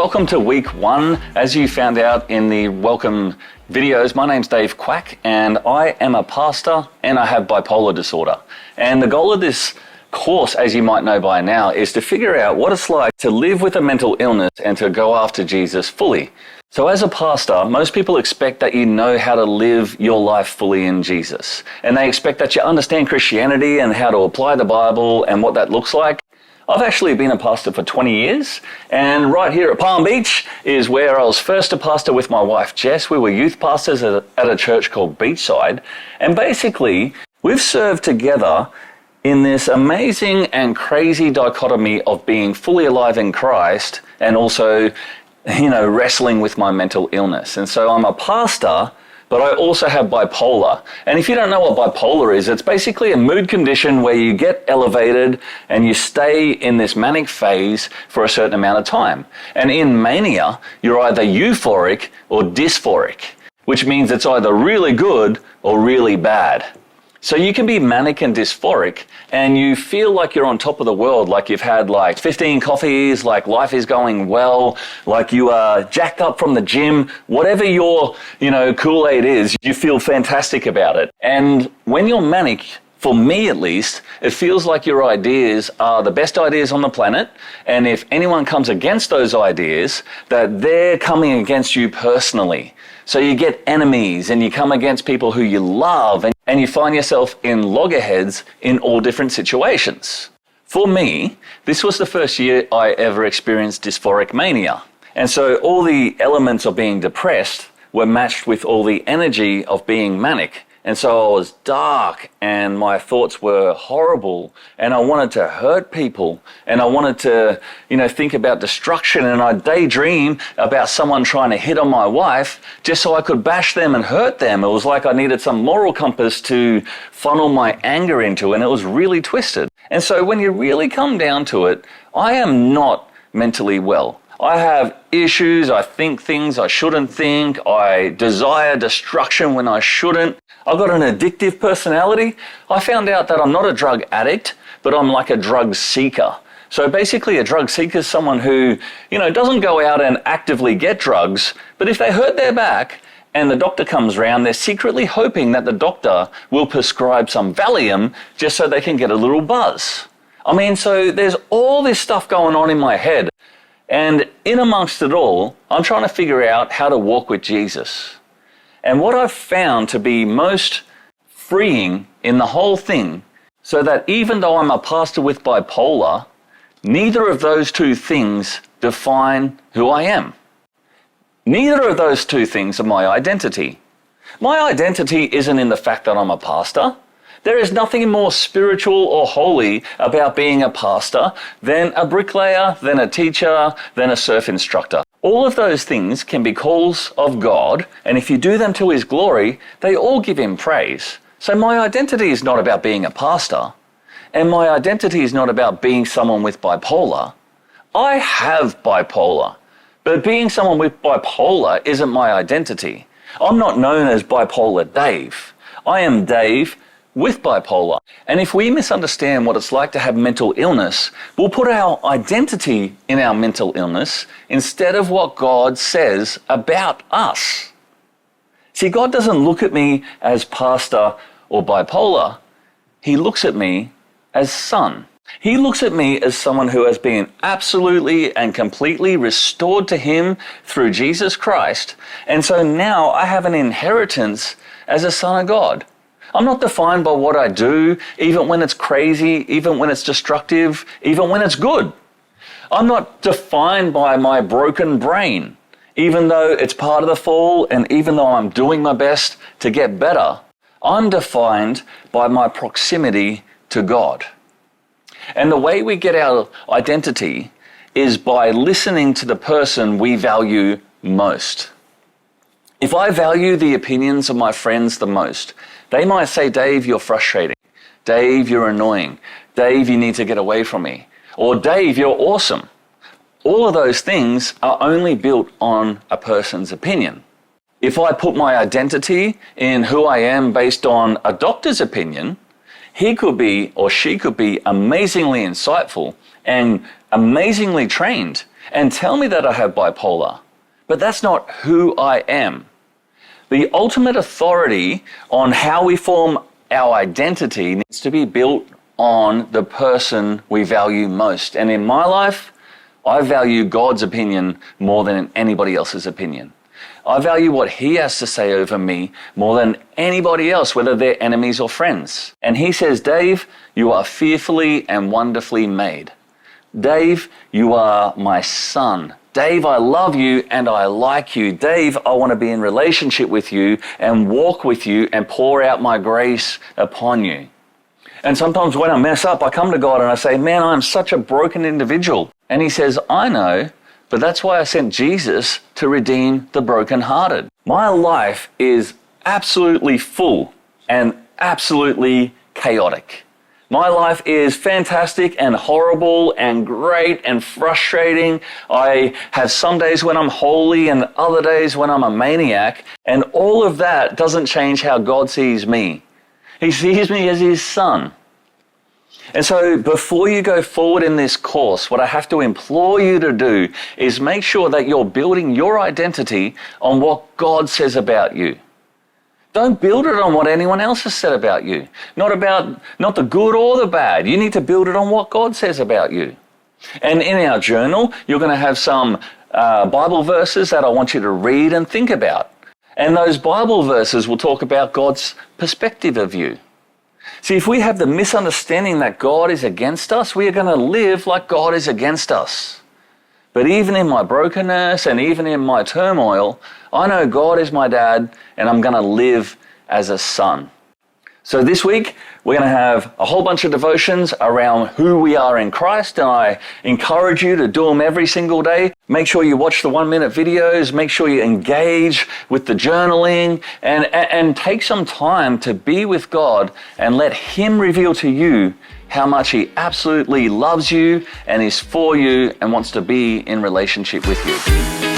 welcome to week 1. As you found out in the welcome videos, my name's Dave Quack and I am a pastor and I have bipolar disorder. And the goal of this course, as you might know by now, is to figure out what it's like to live with a mental illness and to go after Jesus fully. So as a pastor, most people expect that you know how to live your life fully in Jesus. And they expect that you understand Christianity and how to apply the Bible and what that looks like. I've actually been a pastor for 20 years, and right here at Palm Beach is where I was first a pastor with my wife Jess. We were youth pastors at a church called Beachside, and basically we've served together in this amazing and crazy dichotomy of being fully alive in Christ and also, wrestling with my mental illness. And so I'm a pastor, but I also have bipolar. And if you don't know what bipolar is, it's basically a mood condition where you get elevated and you stay in this manic phase for a certain amount of time. And in mania, you're either euphoric or dysphoric, which means it's either really good or really bad. So you can be manic and dysphoric and you feel like you're on top of the world, like you've had 15 coffees, like life is going well, like you are jacked up from the gym, whatever your, Kool-Aid is, you feel fantastic about it. And when you're manic, for me at least, it feels like your ideas are the best ideas on the planet. And if anyone comes against those ideas, that they're coming against you personally. So you get enemies and you come against people who you love and you find yourself in loggerheads in all different situations. For me, this was the first year I ever experienced dysphoric mania. And so all the elements of being depressed were matched with all the energy of being manic. And so I was dark and my thoughts were horrible and I wanted to hurt people and I wanted to, think about destruction, and I'd daydream about someone trying to hit on my wife just so I could bash them and hurt them. It was like I needed some moral compass to funnel my anger into, and it was really twisted. And so when you really come down to it, I am not mentally well. I have issues, I think things I shouldn't think, I desire destruction when I shouldn't. I've got an addictive personality. I found out that I'm not a drug addict, but I'm like a drug seeker. So basically a drug seeker is someone who, doesn't go out and actively get drugs, but if they hurt their back and the doctor comes around, they're secretly hoping that the doctor will prescribe some Valium just so they can get a little buzz. So there's all this stuff going on in my head. And in amongst it all, I'm trying to figure out how to walk with Jesus. And what I've found to be most freeing in the whole thing, so that even though I'm a pastor with bipolar, neither of those two things define who I am. Neither of those two things are my identity. My identity isn't in the fact that I'm a pastor. There is nothing more spiritual or holy about being a pastor than a bricklayer, than a teacher, than a surf instructor. All of those things can be calls of God, and if you do them to His glory, they all give Him praise. So my identity is not about being a pastor, and my identity is not about being someone with bipolar. I have bipolar, but being someone with bipolar isn't my identity. I'm not known as Bipolar Dave. I am Dave with bipolar. And if we misunderstand what it's like to have mental illness, we'll put our identity in our mental illness instead of what God says about us. See, God doesn't look at me as pastor or bipolar. He looks at me as son. He looks at me as someone who has been absolutely and completely restored to Him through Jesus Christ. And so now I have an inheritance as a son of God. I'm not defined by what I do, even when it's crazy, even when it's destructive, even when it's good. I'm not defined by my broken brain, even though it's part of the fall and even though I'm doing my best to get better. I'm defined by my proximity to God. And the way we get our identity is by listening to the person we value most. If I value the opinions of my friends the most, they might say, Dave, you're frustrating. Dave, you're annoying. Dave, you need to get away from me. Or Dave, you're awesome. All of those things are only built on a person's opinion. If I put my identity in who I am based on a doctor's opinion, he could be or she could be amazingly insightful and amazingly trained. and tell me that I have bipolar, but that's not who I am. The ultimate authority on how we form our identity needs to be built on the person we value most. And in my life, I value God's opinion more than anybody else's opinion. I value what He has to say over me more than anybody else, whether they're enemies or friends. And He says, Dave, you are fearfully and wonderfully made. Dave, you are my son. Dave, I love you and I like you. Dave, I want to be in relationship with you and walk with you and pour out my grace upon you. And sometimes when I mess up, I come to God and I say, man, I'm such a broken individual. And He says, I know, but that's why I sent Jesus to redeem the brokenhearted. My life is absolutely full and absolutely chaotic. My life is fantastic and horrible and great and frustrating. I have some days when I'm holy and other days when I'm a maniac. And all of that doesn't change how God sees me. He sees me as His son. And so before you go forward in this course, what I have to implore you to do is make sure that you're building your identity on what God says about you. Don't build it on what anyone else has said about you. Not the good or the bad. You need to build it on what God says about you. And in our journal, you're going to have some Bible verses that I want you to read and think about. And those Bible verses will talk about God's perspective of you. See, if we have the misunderstanding that God is against us, we are going to live like God is against us. But even in my brokenness and even in my turmoil, I know God is my dad and I'm going to live as a son. So this week, we're going to have a whole bunch of devotions around who we are in Christ, and I encourage you to do them every single day. Make sure you watch the 1-minute videos, make sure you engage with the journaling, and take some time to be with God and let Him reveal to you how much He absolutely loves you and is for you and wants to be in relationship with you.